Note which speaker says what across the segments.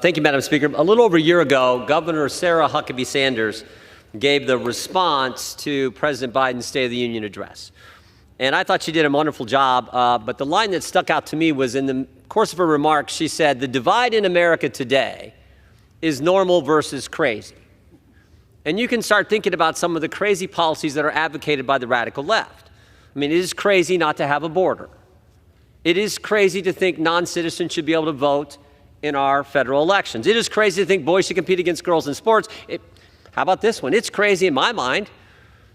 Speaker 1: Thank you, Madam Speaker. A little over a year ago, Governor Sarah Huckabee Sanders gave the response to President Biden's State of the Union address. And I thought she did a wonderful job, but the line that stuck out to me was in the course of her remarks, she said, "The divide in America today is normal versus crazy." And you can start thinking about some of the crazy policies that are advocated by the radical left. I mean, it is crazy not to have a border. It is crazy to think non-citizens should be able to vote in our federal elections. It is crazy to think boys should compete against girls in sports. How about this one? It's crazy in my mind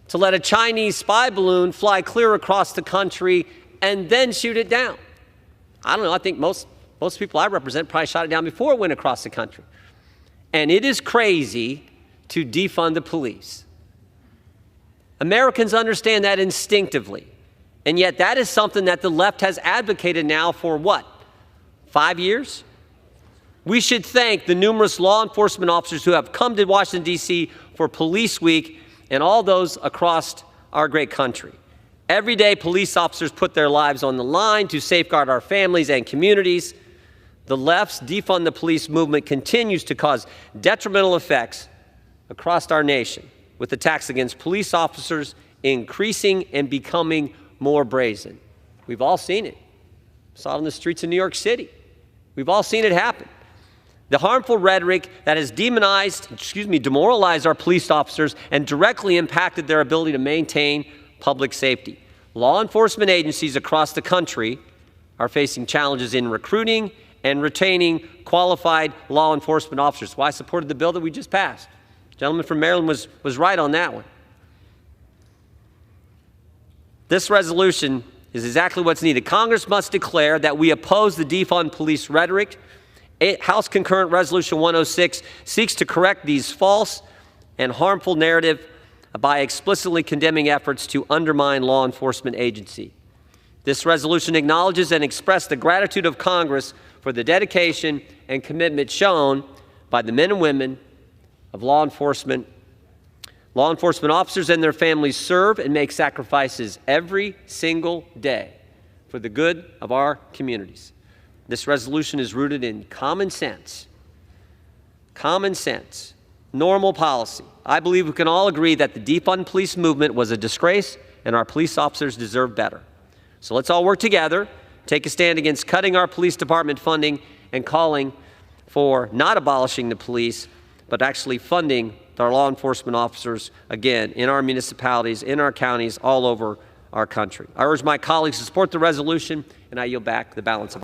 Speaker 1: to let a Chinese spy balloon fly clear across the country and then shoot it down. I don't know. I think most people I represent probably shot it down before it went across the country. And it is crazy to defund the police. Americans understand that instinctively. And yet that is something that the left has advocated now for what? 5 years? We should thank the numerous law enforcement officers who have come to Washington, D.C. for Police Week and all those across our great country. Every day, police officers put their lives on the line to safeguard our families and communities. The left's defund the police movement continues to cause detrimental effects across our nation, with attacks against police officers increasing and becoming more brazen. We've all seen it. Saw it on the streets of New York City. We've all seen it happen. The harmful rhetoric that has demoralized our police officers and directly impacted their ability to maintain public safety. Law enforcement agencies across the country are facing challenges in recruiting and retaining qualified law enforcement officers. That's why I supported the bill that we just passed. The gentleman from Maryland was right on that one. This resolution is exactly what's needed. Congress must declare that we oppose the defund police rhetoric. House Concurrent Resolution 106 seeks to correct these false and harmful narrative by explicitly condemning efforts to undermine law enforcement agency. This resolution acknowledges and expresses the gratitude of Congress for the dedication and commitment shown by the men and women of law enforcement. Law enforcement officers and their families serve and make sacrifices every single day for the good of our communities. This resolution is rooted in common sense, normal policy. I believe we can all agree that the defund police movement was a disgrace and our police officers deserve better. So let's all work together, take a stand against cutting our police department funding and calling for not abolishing the police, but actually funding our law enforcement officers, again, in our municipalities, in our counties, all over our country. I urge my colleagues to support the resolution, and I yield back the balance of